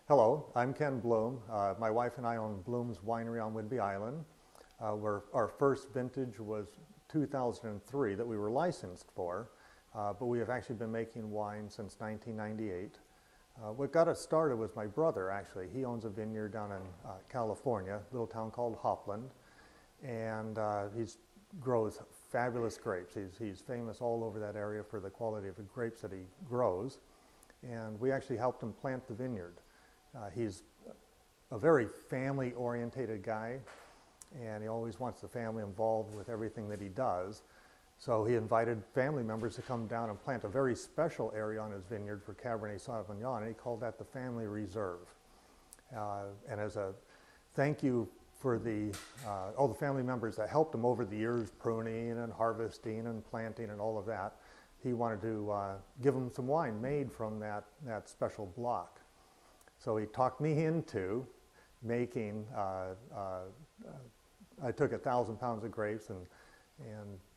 Hello, I'm Ken Bloom. My wife and I own Bloom's Winery on Whidbey Island. Our first vintage was 2003 that we were licensed for, but we have actually been making wine since 1998. What got us started was my brother, actually. He owns a vineyard down in California, a little town called Hopland, and he grows fabulous grapes. He's famous all over that area for the quality of the grapes that he grows, and we actually helped him plant the vineyard. He's a very family-oriented guy, and he always wants the family involved with everything that he does. So he invited family members to come down and plant a very special area on his vineyard for Cabernet Sauvignon, and he called that the Family Reserve. And as a thank you for all the family members that helped him over the years, pruning and harvesting and planting and all of that, he wanted to give them some wine made from that special block. So he talked me into making, I took 1,000 pounds of grapes and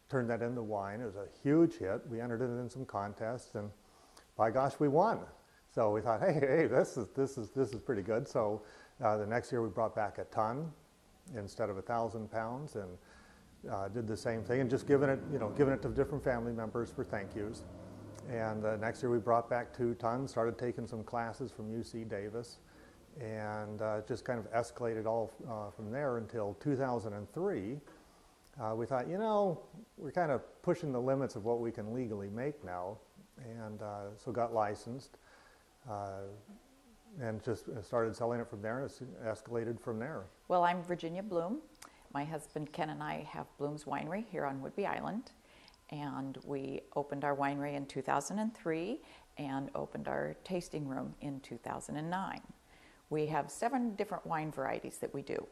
turned that into wine. It was a huge hit. We entered it in some contests, and by gosh, we won. So we thought, hey, this is pretty good. So the next year we brought back a ton instead of 1,000 pounds, and did the same thing, and just giving it to different family members for thank yous. And next year we brought back 2 tons, started taking some classes from UC Davis, and just kind of escalated all from there until 2003. We thought, we're kind of pushing the limits of what we can legally make now, and so got licensed and just started selling it from there, and it's escalated from there. Well, I'm Virginia Bloom. My husband Ken and I have Bloom's Winery here on Whidbey Island. And we opened our winery in 2003 and opened our tasting room in 2009. We have 7 different wine varieties that we do.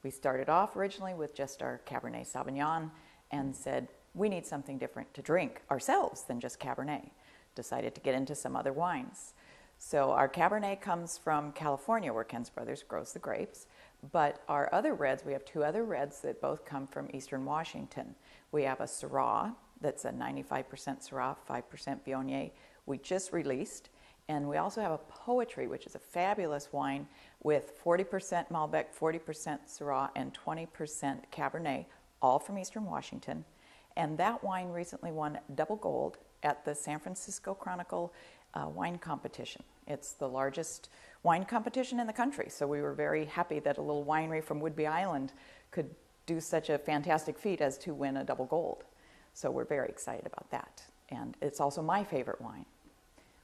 We started off originally with just our Cabernet Sauvignon and said, we need something different to drink ourselves than just Cabernet. Decided to get into some other wines. So our Cabernet comes from California, where Ken's Brothers grows the grapes. But our other reds, we have 2 other reds that both come from Eastern Washington. We have a Syrah that's a 95% Syrah, 5% Viognier, we just released. And we also have a Poetry, which is a fabulous wine with 40% Malbec, 40% Syrah, and 20% Cabernet, all from Eastern Washington. And that wine recently won double gold at the San Francisco Chronicle wine competition. It's the largest wine competition in the country, so we were very happy that a little winery from Whidbey Island could do such a fantastic feat as to win a double gold. So we're very excited about that. And it's also my favorite wine.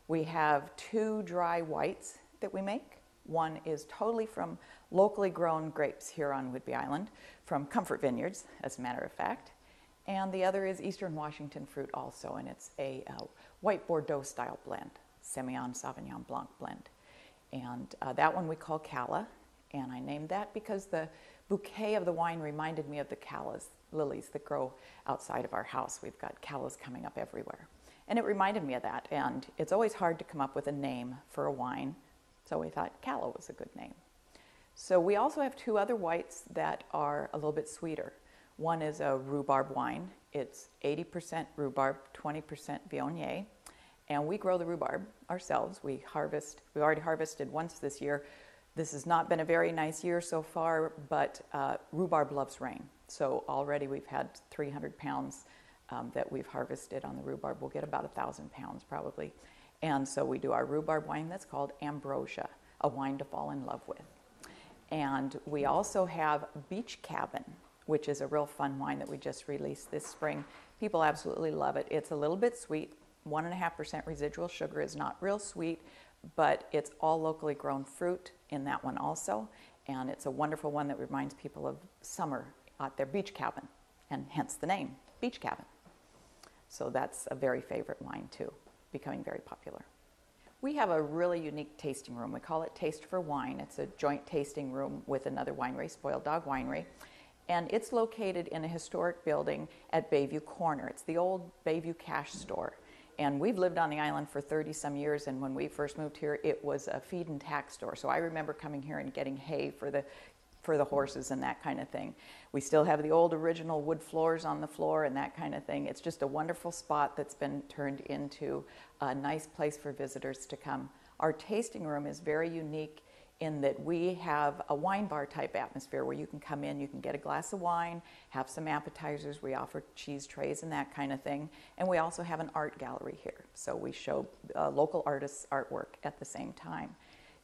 We have 2 dry whites that we make. One is totally from locally grown grapes here on Whidbey Island, from Comfort Vineyards, as a matter of fact. And the other is Eastern Washington fruit also, and it's a white Bordeaux style blend, Semillon Sauvignon Blanc blend. And that one we call Calla, and I named that because the bouquet of the wine reminded me of the callas, lilies that grow outside of our house. We've got callas coming up everywhere. And it reminded me of that, and it's always hard to come up with a name for a wine, so we thought Calla was a good name. So we also have 2 other whites that are a little bit sweeter. One is a Rhubarb Wine. It's 80% rhubarb, 20% Viognier. And we grow the rhubarb ourselves. We already harvested once this year. This has not been a very nice year so far, but rhubarb loves rain. So already we've had 300 pounds that we've harvested on the rhubarb. We'll get about 1,000 pounds probably. And so we do our rhubarb wine that's called Ambrosia, a wine to fall in love with. And we also have Beach Cabin, which is a real fun wine that we just released this spring. People absolutely love it. It's a little bit sweet. 1.5% residual sugar, is not real sweet, but it's all locally grown fruit in that one also. And it's a wonderful one that reminds people of summer at their beach cabin, and hence the name, Beach Cabin. So that's a very favorite wine too, becoming very popular. We have a really unique tasting room. We call it Taste for Wine. It's a joint tasting room with another winery, Spoiled Dog Winery. And it's located in a historic building at Bayview Corner. It's the old Bayview Cash Store. And we've lived on the island for 30-some years, and when we first moved here, it was a feed and tack store. So I remember coming here and getting hay for the horses and that kind of thing. We still have the old original wood floors on the floor and that kind of thing. It's just a wonderful spot that's been turned into a nice place for visitors to come. Our tasting room is very unique in that we have a wine bar type atmosphere where you can come in, you can get a glass of wine, have some appetizers. We offer cheese trays and that kind of thing. And we also have an art gallery here. So we show local artists' artwork at the same time.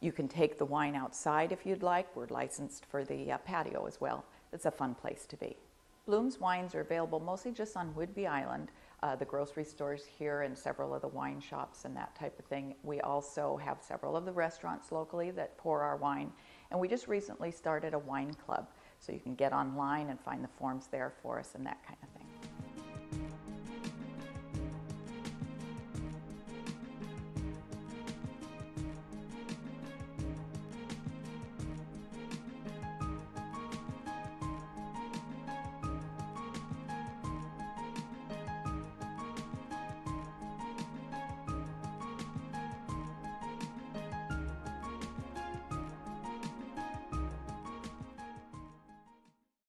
You can take the wine outside if you'd like. We're licensed for the patio as well. It's a fun place to be. Bloom's wines are available mostly just on Whidbey Island, the grocery stores here and several of the wine shops and that type of thing. We also have several of the restaurants locally that pour our wine. And we just recently started a wine club. So you can get online and find the forms there for us and that kind of thing.